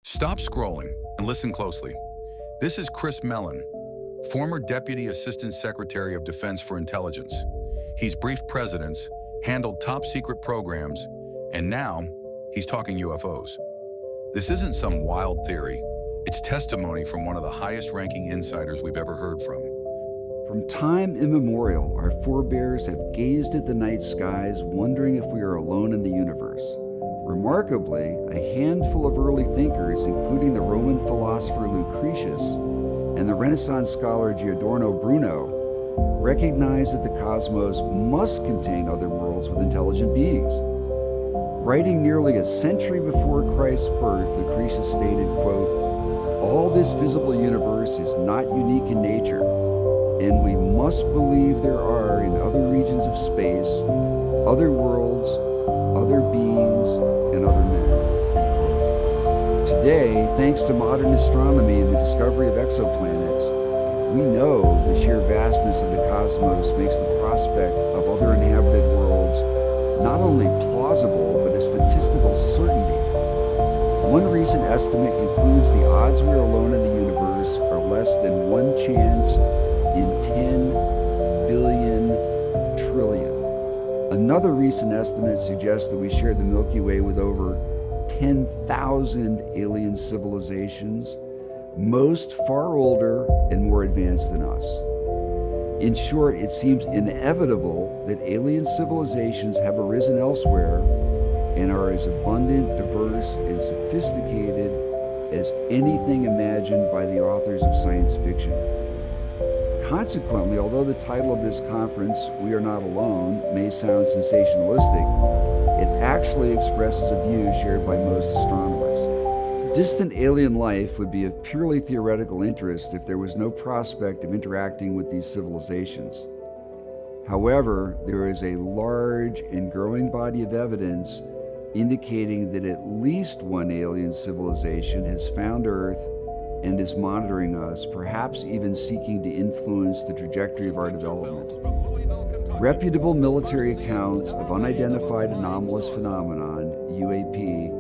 Stop scrolling and listen closely. This is Chris Mellon, former Deputy Assistant Secretary of Defense for Intelligence. He's briefed presidents, handled top-secret programs, and now he's talking UFOs. This isn't some wild theory. It's testimony from one of the highest-ranking insiders we've ever heard from. From time immemorial, our forebears have gazed at the night skies, wondering if we are alone in the universe. Remarkably, a handful of early thinkers, including the Roman philosopher Lucretius and the Renaissance scholar Giordano Bruno, recognized that the cosmos must contain other worlds with intelligent beings. Writing nearly a century before Christ's birth, Lucretius stated, quote, "All this visible universe is not unique in nature, and we must believe there are in other regions of space, other worlds, other beings, and other men." Today, thanks to modern astronomy and the discovery of exoplanets, we know the sheer vastness of the cosmos makes the prospect of other inhabited worlds not only plausible, but a statistical certainty. One recent estimate concludes the odds we are alone in the universe are less than one chance in 10 billion trillion. Another recent estimate suggests that we share the Milky Way with over 10,000 alien civilizations, most far older and more advanced than us. In short, it seems inevitable that alien civilizations have arisen elsewhere and are as abundant, diverse, and sophisticated as anything imagined by the authors of science fiction. Consequently, although the title of this conference, "We Are Not Alone," may sound sensationalistic, it actually expresses a view shared by most astronomers. Distant alien life would be of purely theoretical interest if there was no prospect of interacting with these civilizations. However, there is a large and growing body of evidence indicating that at least one alien civilization has found Earth and is monitoring us, perhaps even seeking to influence the trajectory of our development. Reputable military accounts of unidentified anomalous phenomenon, UAP,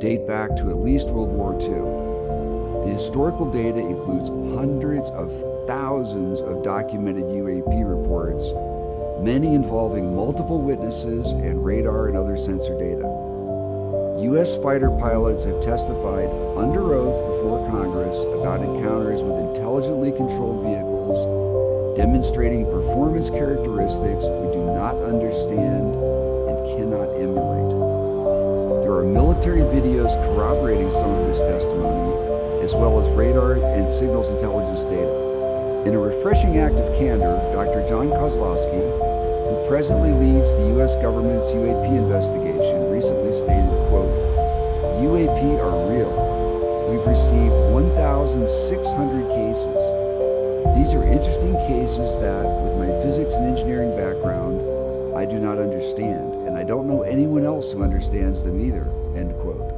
date back to at least World War II. The historical data includes hundreds of thousands of documented UAP reports, many involving multiple witnesses and radar and other sensor data. U.S. fighter pilots have testified under oath before Congress about encounters with intelligently controlled vehicles, demonstrating performance characteristics we do not understand and cannot emulate. There are military videos corroborating some of this testimony, as well as radar and signals intelligence data. In a refreshing act of candor, Dr. John Kozlowski, who presently leads the U.S. government's UAP investigation, recently stated, quote, "UAP are real. We've received 1,600 cases. These are interesting cases that, with my physics and engineering background, I do not understand, and I don't know anyone else who understands them either," end quote.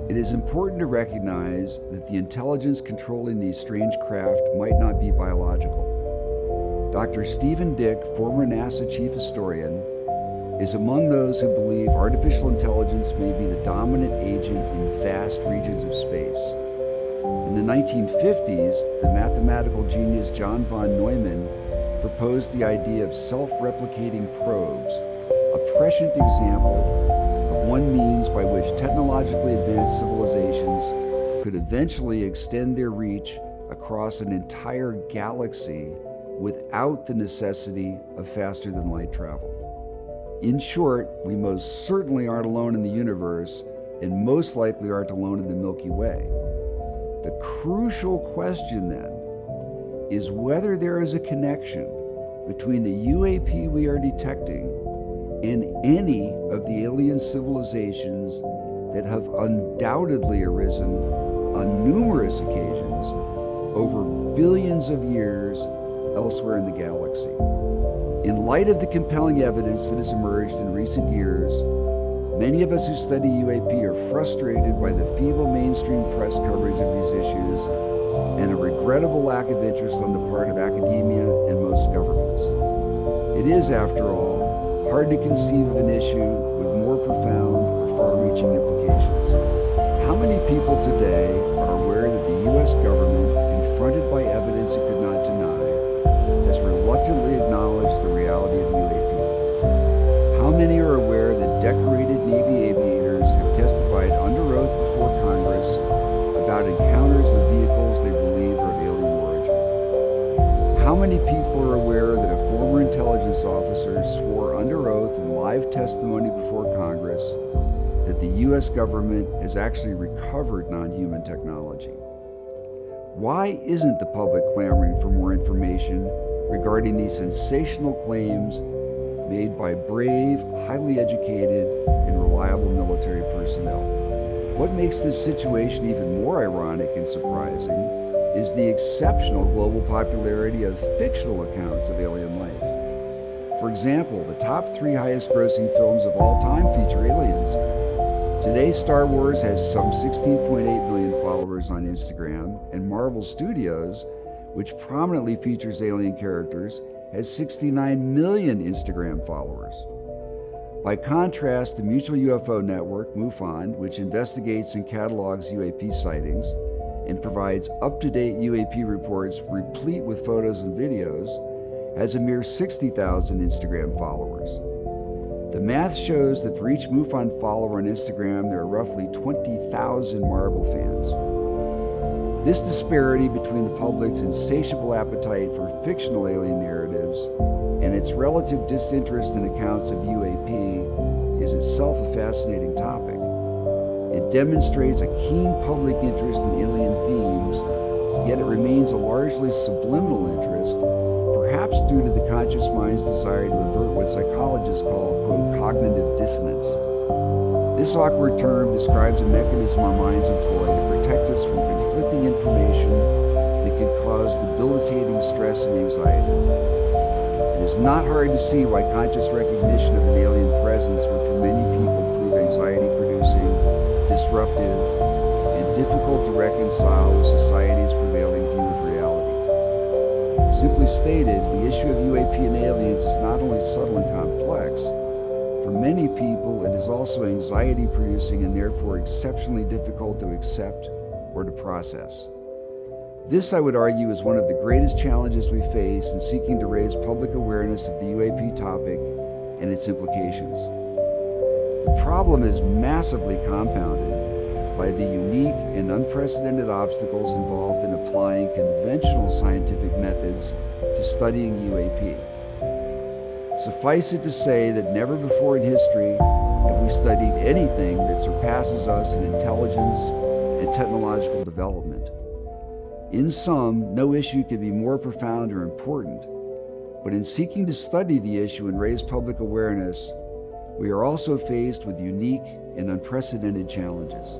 It is important to recognize that the intelligence controlling these strange craft might not be biological. Dr. Stephen Dick, former NASA chief historian, is among those who believe artificial intelligence may be the dominant agent in vast regions of space. In the 1950s, the mathematical genius John von Neumann proposed the idea of self-replicating probes, a prescient example of one means by which technologically advanced civilizations could eventually extend their reach across an entire galaxy without the necessity of faster-than-light travel. In short, we most certainly aren't alone in the universe, and most likely aren't alone in the Milky Way. The crucial question, then, is whether there is a connection between the UAP we are detecting and any of the alien civilizations that have undoubtedly arisen on numerous occasions over billions of years elsewhere in the galaxy. In light of the compelling evidence that has emerged in recent years, many of us who study UAP are frustrated by the feeble mainstream press coverage of these issues and a regrettable lack of interest on the part of academia and most governments. It is, after all, hard to conceive of an issue with more profound or far-reaching implications. How many people today are aware that the U.S. government, confronted by evidence it could not deny, has reluctantly acknowledged the reality of UAP? How many are aware that decorated Navy aviators have testified under oath before Congress about encounters with vehicles they believe are of alien origin? How many people are aware that a former intelligence officer swore under oath in live testimony before Congress that the U.S. government has actually recovered non-human technology? Why isn't the public clamoring for more information regarding these sensational claims made by brave, highly educated, and reliable military personnel? What makes this situation even more ironic and surprising is the exceptional global popularity of fictional accounts of alien life. For example, the top 3 highest grossing films of all time feature aliens. Today, Star Wars has some 16.8 million followers on Instagram, and Marvel Studios, which prominently features alien characters, has 69 million Instagram followers. By contrast, the Mutual UFO Network, MUFON, which investigates and catalogs UAP sightings and provides up-to-date UAP reports replete with photos and videos, has a mere 60,000 Instagram followers. The math shows that for each MUFON follower on Instagram, there are roughly 20,000 Marvel fans. This disparity between the public's insatiable appetite for fictional alien narratives and its relative disinterest in accounts of UAP is itself a fascinating topic. It demonstrates a keen public interest in alien themes, yet it remains a largely subliminal interest, perhaps due to the conscious mind's desire to avert what psychologists call, quote, cognitive dissonance. This awkward term describes a mechanism our minds employ to protect us from conflicting information that could cause debilitating stress and anxiety. It is not hard to see why conscious recognition of an alien presence would for many people prove anxiety-producing, disruptive, and difficult to reconcile with society's prevailing view of reality. Simply stated, the issue of UAP and aliens is not only subtle and complex, for many people it is also anxiety-producing and therefore exceptionally difficult to accept or to process. This, I would argue, is one of the greatest challenges we face in seeking to raise public awareness of the UAP topic and its implications. The problem is massively compounded by the unique and unprecedented obstacles involved in applying conventional scientific methods to studying UAP. Suffice it to say that never before in history have we studied anything that surpasses us in intelligence and technological development. In sum, no issue could be more profound or important, but in seeking to study the issue and raise public awareness, we are also faced with unique and unprecedented challenges.